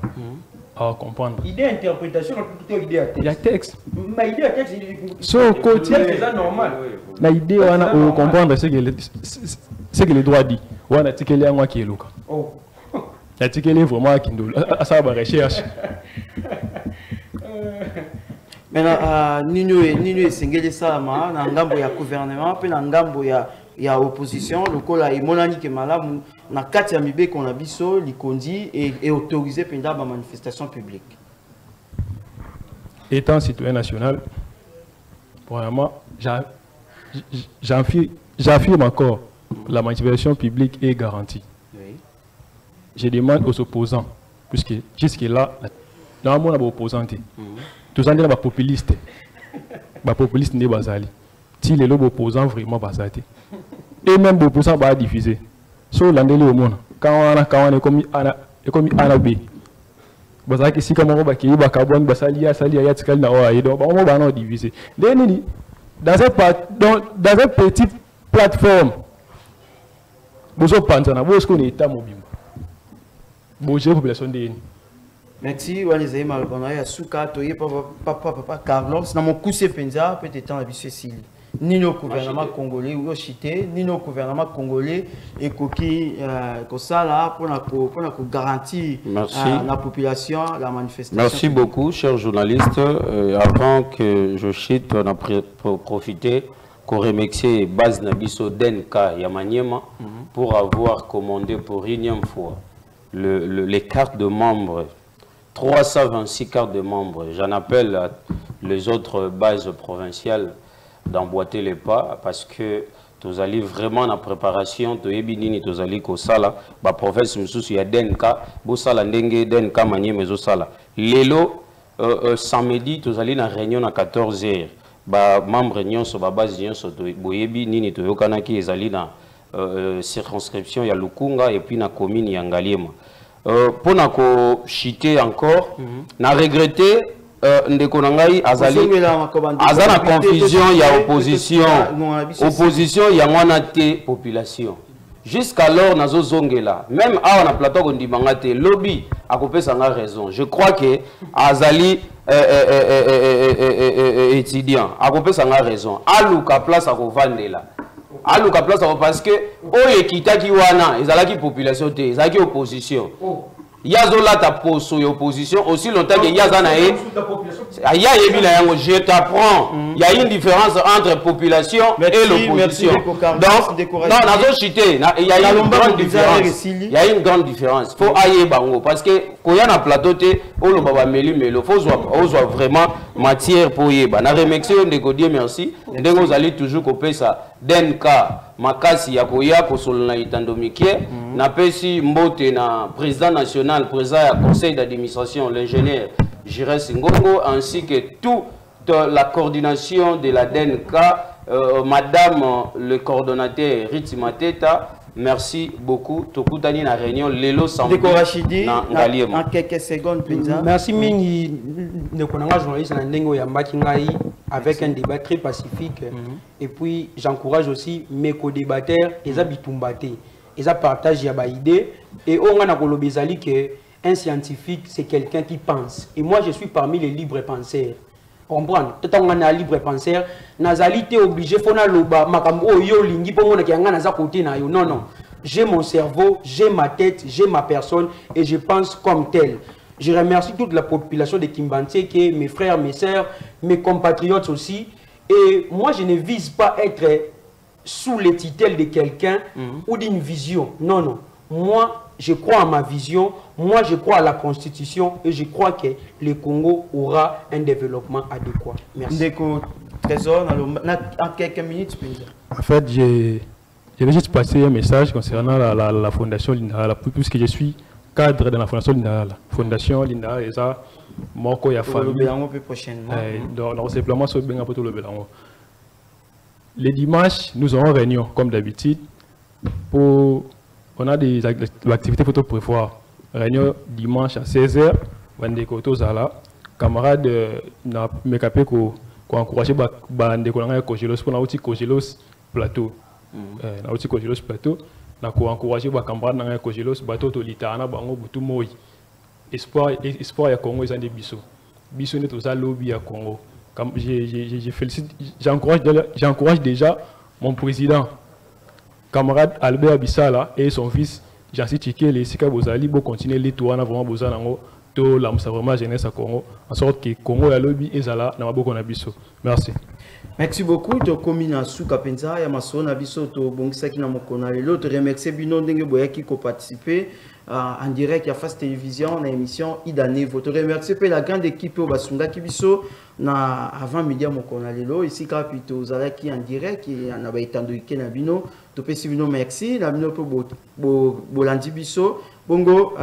À comprendre. Idée interprétation plutôt idée à texte. Il y a texte. Mais idée à texte so côté c'est normal. Na idée wana au comprendre ce que les droits dit. Wana tikeli yango ki eluka. Oh. Ya tikeli vraiment ki ndolo. Ça va recherche. Maintenant, Nino Sengeli Salama, na ngambo ya gouvernement, puis na ngambo ya opposition, le col a monani ke malamu na kati ya mibe qu'on a biso likondi et autorisé pendant ma manifestation publique. Étant citoyen national, vraiment, j'affirme encore, la manifestation publique est garantie. Oui. Je demande aux opposants, puisque jusque-là, dans le monde, opposants. Tous les gens populistes, populistes ne bazali. Si les opposants vraiment bazali. Et même les opposants va diffuser. Sur l'andélé au monde, quand on est comme Anabé. Bazali que si comme on va qui va carbone basali ya sali ya tikal na oa et donc on va non diviser. Dans cette petite plateforme, vous avez pensé na vous ce qu'on est état mobile. Bonjour population de merci, Wanizé Malbonaya, Souka, Toye, Papa, Carlos, dans mon coup c'est penza, peut-être en la vie ni nos gouvernements congolais ou chité, ni nos gouvernements congolais et qui ça là pour la garantir la population, la manifestation. Merci beaucoup, chers journalistes. Avant que je chite, on a profité pour remercier Baz Nabiso Denka Yamanyema pour avoir commandé pour énième fois les cartes de membres. 326 cartes de membres. J'en appelle à les autres bases provinciales d'emboîter les pas parce que nous allons vraiment en préparation de Ebinini, nous allons au Sala, la province Moussous, il y a Denka, Boussala Ndenge, Denka, Manié, Mezosala. Lélo, samedi, nous allons en réunion à 14h. Membres réunion sur la base réunion sur Boyebi, Nini, Toyokanaki, ils allaient dans circonscription, il y a Lukunga et puis dans la commune, il y a Ngaliema. Pour nous chiter encore, nous regretté Ndekonangai Azali Azana confusion, il y a opposition, il y a monaté population. Jusqu'alors, nous zongela. Même à on a plateau qu'on dit mangate lobby à couper ça a raison. Je crois que Azali étudiant à couper ça a raison. Aluka place à Rovandela. Aluka place parce que oye kitaki wana ezalaki population te ezalaki opposition. Yazola ta poso et opposition aussi longtemps que yazana e je t'apprends. Il y a une différence entre population et l'opposition. Donc non nazo cité il y a une grande différence. Il y a une grande différence. Faut ailler bango parce que quand il y a un plateau te oloba ba meli melo faut soit vraiment matière pour yeba. Na remercier ndeko die merci. Ndeko vous allez toujours couper ça. Denka makasi ya koya kosolo na itandomikie na pesi mbote na président national président du conseil d'administration l'ingénieur Jires Ngongo ainsi que toute la coordination de la DNK madame le coordonnateur Ritsi Mateta. Merci beaucoup. Tokutani na réunion Lelo Samedi en quelques secondes. Merci mingi de connaître journaliste na ndengo ya Mbakingai avec un débat très pacifique et puis j'encourage aussi mes co-débatteurs et Zabitumbaté. ils partagent des idées. Et on a bezali que un scientifique, c'est quelqu'un qui pense. Et moi, je suis parmi les libres penseurs. Comprendre? Tout le monde est libre penseur. Nazali t'es obligé, faut na loba makambo yo lingi pour mon kianga naza côté na yo. Non, non. J'ai mon cerveau, j'ai ma tête, j'ai ma personne et je pense comme tel. Je remercie toute la population de Kimbanté, qui est mes frères, mes sœurs, mes compatriotes aussi. Et moi, je ne vise pas être sous les titelles de quelqu'un ou d'une vision. Non, non. Moi, je crois à ma vision. Moi, je crois à la Constitution. Et je crois que le Congo aura un développement adéquat. Merci. Ndeko Trésor, en quelques minutes. En fait, j'ai juste passé un message concernant la fondation Lindala, puisque je suis cadre de la fondation Lindala. Fondation Lindala, et ça, mon co, il y a famille. Donc, simplement, sur le pour tout le Bélango. Les dimanches, nous aurons réunion, comme d'habitude. On a des activités pour prévoir. Réunion dimanche à 16h. Vandeko Tozala. Camarades, na mekapé ko encourager bandeko na Kogelos pour na outil Kogelos plateau. Na outil Kogelos plateau. Na ko encourager ba camarades na Kogelos bateau to litana bango butu moi. Espoir ya Congo ils ont des biso. Biso ne toza lobby ya Congo. Je félicite, j'encourage déjà mon président, camarade Albert Abissala et son fils Jansi Tchikele et Sika Bozali pour continuer les tours, vraiment besoin de l'amsa vraiment jeunesse à Congo, en sorte que Congo et lobby et Zala n'a pas beaucoup d'abisso. Merci. Merci beaucoup. To komina suka penza ya masona biso to bongisa kina mokona lelo to remercier bino ndenge boya ki ko participer en direct à Face Télévision na émission Idane. Vous te remercier pour la grande équipe au Basunga Kibiso na avant midi mokona lelo ici kapito zala ki en direct et na ba itando ikena bino to pesi bino merci na bino po bolandi biso bongo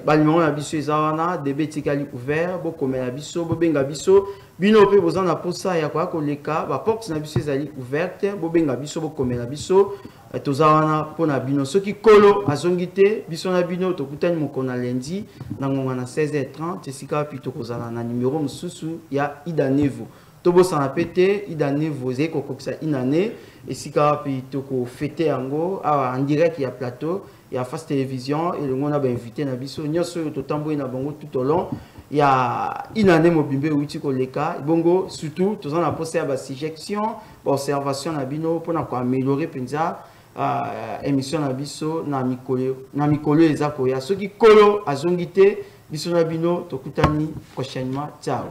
balimon na biso ezana debeti kali ouvert bo komela biso bo benga biso bino pe bozana posa ya kwa koleka ba porte na biso ezali ouverte bo benga biso bo komela biso tozawana pona bino soki kolo azongite biso na bino tokutani mokona lundi na ngonga na 16h30 esika pito kozala na numéro mususu ya Idanevo tobosana pete Idanevo zeko kokisa inane esika pito ko fêter yango en direct ya plateau ya Face Télévision et le monde a bien invité na biso nyoso totamboyi na bango tout au long ya inane mobimbe uti koleka bongo surtout tozana poser ba suggestion observation na bino pona ko améliorer penza émission na biso na mikolo ezako ya soki kolo azongite biso na bino tokutani prochainement ciao.